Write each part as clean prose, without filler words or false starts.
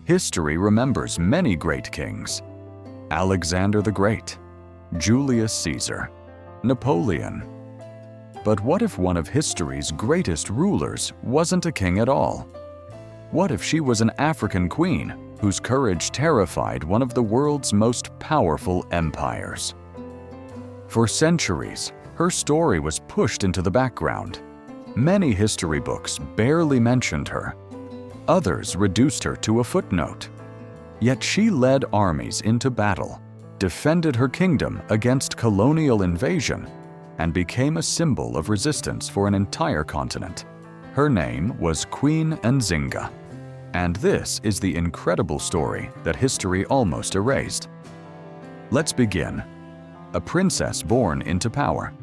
History remembers many great kings: Alexander the Great, Julius Caesar, Napoleon. But what if one of history's greatest rulers wasn't a king at all? What if she was an African queen whose courage terrified one of the world's most powerful empires? For centuries, her story was pushed into the background. Many history books barely mentioned her. Others reduced her to a footnote. Yet she led armies into battle, defended her kingdom against colonial invasion, and became a symbol of resistance for an entire continent. Her name was Queen Nzinga. And this is the incredible story that history almost erased. Let's begin. A princess born into power.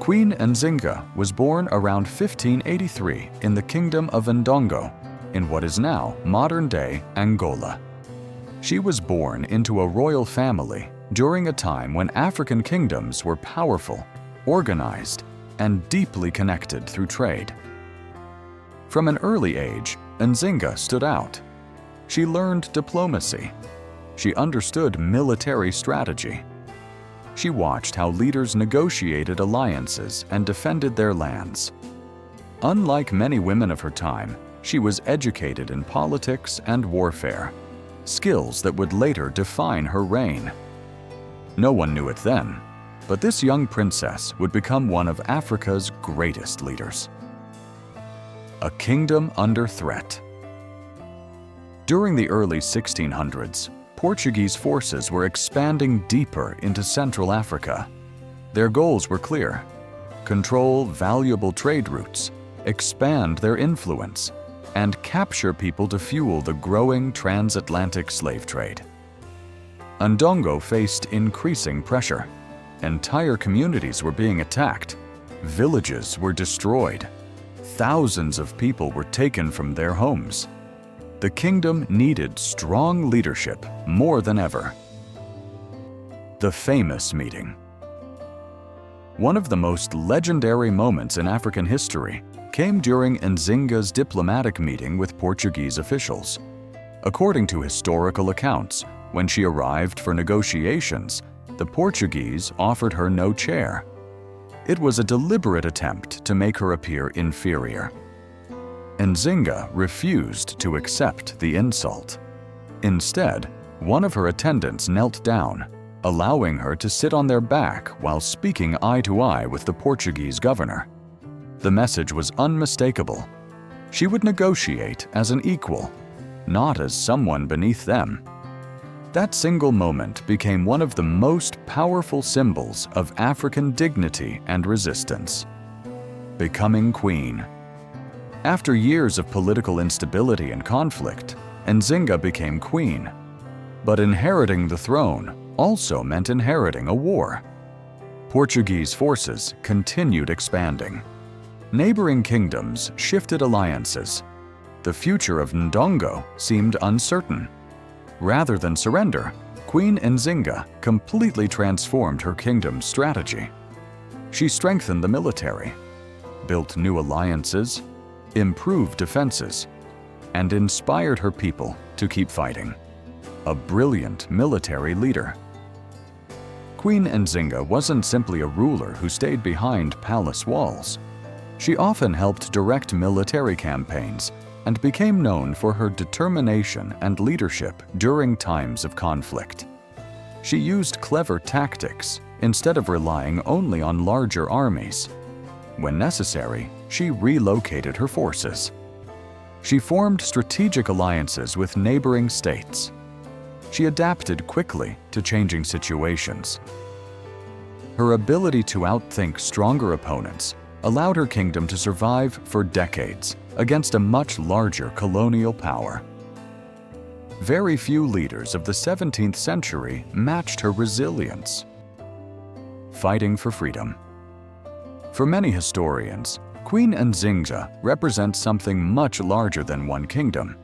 Queen Nzinga was born around 1583 in the kingdom of Ndongo, in what is now modern-day Angola. She was born into a royal family during a time when African kingdoms were powerful, organized, and deeply connected through trade. From an early age, Nzinga stood out. She learned diplomacy. She understood military strategy. She watched how leaders negotiated alliances and defended their lands. Unlike many women of her time, she was educated in politics and warfare, skills that would later define her reign. No one knew it then, but this young princess would become one of Africa's greatest leaders. A kingdom under threat. During the early 1600s, Portuguese forces were expanding deeper into Central Africa. Their goals were clear: control valuable trade routes, expand their influence, and capture people to fuel the growing transatlantic slave trade. Ndongo faced increasing pressure. Entire communities were being attacked. Villages were destroyed. Thousands of people were taken from their homes. The kingdom needed strong leadership more than ever. The famous meeting. One of the most legendary moments in African history came during Nzinga's diplomatic meeting with Portuguese officials. According to historical accounts, when she arrived for negotiations, the Portuguese offered her no chair. It was a deliberate attempt to make her appear inferior. Nzinga refused to accept the insult. Instead, one of her attendants knelt down, allowing her to sit on their back while speaking eye to eye with the Portuguese governor. The message was unmistakable. She would negotiate as an equal, not as someone beneath them. That single moment became one of the most powerful symbols of African dignity and resistance. Becoming queen. After years of political instability and conflict, Nzinga became queen. But inheriting the throne also meant inheriting a war. Portuguese forces continued expanding. Neighboring kingdoms shifted alliances. The future of Ndongo seemed uncertain. Rather than surrender, Queen Nzinga completely transformed her kingdom's strategy. She strengthened the military, built new alliances, improved defenses, and inspired her people to keep fighting. A brilliant military leader. Queen Nzinga wasn't simply a ruler who stayed behind palace walls. She often helped direct military campaigns and became known for her determination and leadership during times of conflict. She used clever tactics instead of relying only on larger armies. When necessary, she relocated her forces. She formed strategic alliances with neighboring states. She adapted quickly to changing situations. Her ability to outthink stronger opponents allowed her kingdom to survive for decades against a much larger colonial power. Very few leaders of the 17th century matched her resilience. Fighting for freedom. For many historians, Queen Nzinga represents something much larger than one kingdom.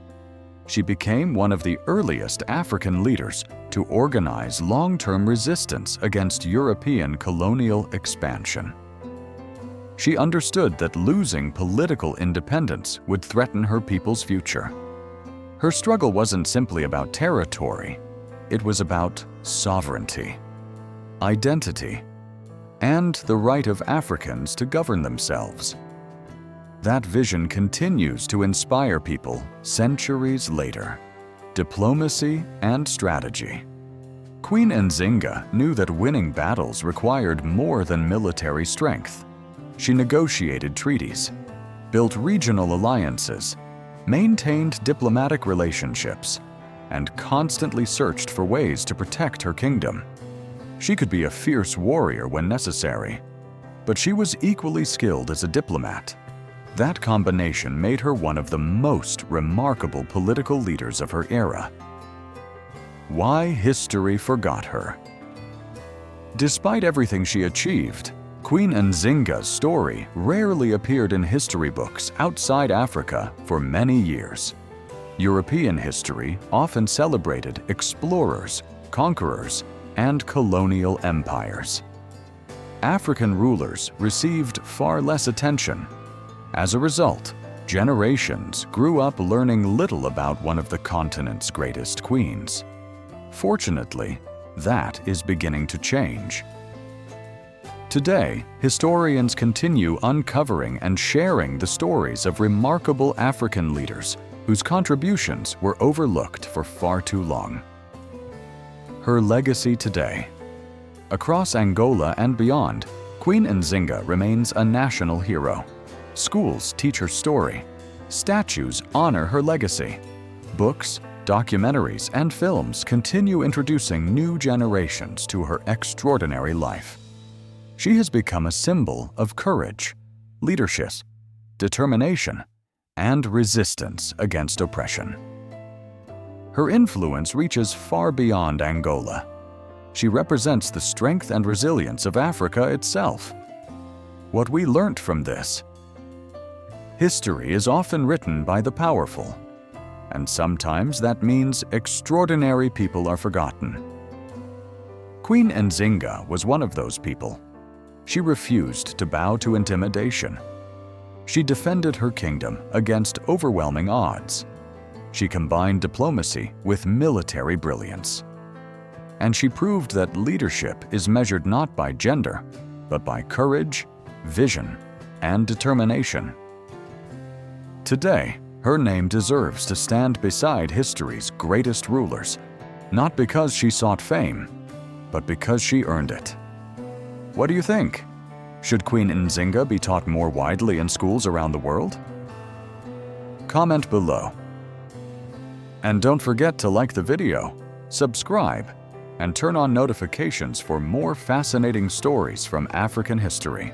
She became one of the earliest African leaders to organize long-term resistance against European colonial expansion. She understood that losing political independence would threaten her people's future. Her struggle wasn't simply about territory, it was about sovereignty, identity, and the right of Africans to govern themselves. That vision continues to inspire people centuries later. Diplomacy and strategy. Queen Nzinga knew that winning battles required more than military strength. She negotiated treaties, built regional alliances, maintained diplomatic relationships, and constantly searched for ways to protect her kingdom. She could be a fierce warrior when necessary, but she was equally skilled as a diplomat. That combination made her one of the most remarkable political leaders of her era. Why history forgot her. Despite everything she achieved, Queen Nzinga's story rarely appeared in history books outside Africa for many years. European history often celebrated explorers, conquerors, and colonial empires. African rulers received far less attention. As a result, generations grew up learning little about one of the continent's greatest queens. Fortunately, that is beginning to change. Today, historians continue uncovering and sharing the stories of remarkable African leaders whose contributions were overlooked for far too long. Her legacy today. Across Angola and beyond, Queen Nzinga remains a national hero. Schools teach her story. Statues honor her legacy. Books, documentaries, and films continue introducing new generations to her extraordinary life. She has become a symbol of courage, leadership, determination, and resistance against oppression. Her influence reaches far beyond Angola. She represents the strength and resilience of Africa itself. What we learnt from this: history is often written by the powerful, and sometimes that means extraordinary people are forgotten. Queen Nzinga was one of those people. She refused to bow to intimidation. She defended her kingdom against overwhelming odds. She combined diplomacy with military brilliance. And she proved that leadership is measured not by gender, but by courage, vision, and determination. Today, her name deserves to stand beside history's greatest rulers, not because she sought fame, but because she earned it. What do you think? Should Queen Nzinga be taught more widely in schools around the world? Comment below. And don't forget to like the video, subscribe, and turn on notifications for more fascinating stories from African history.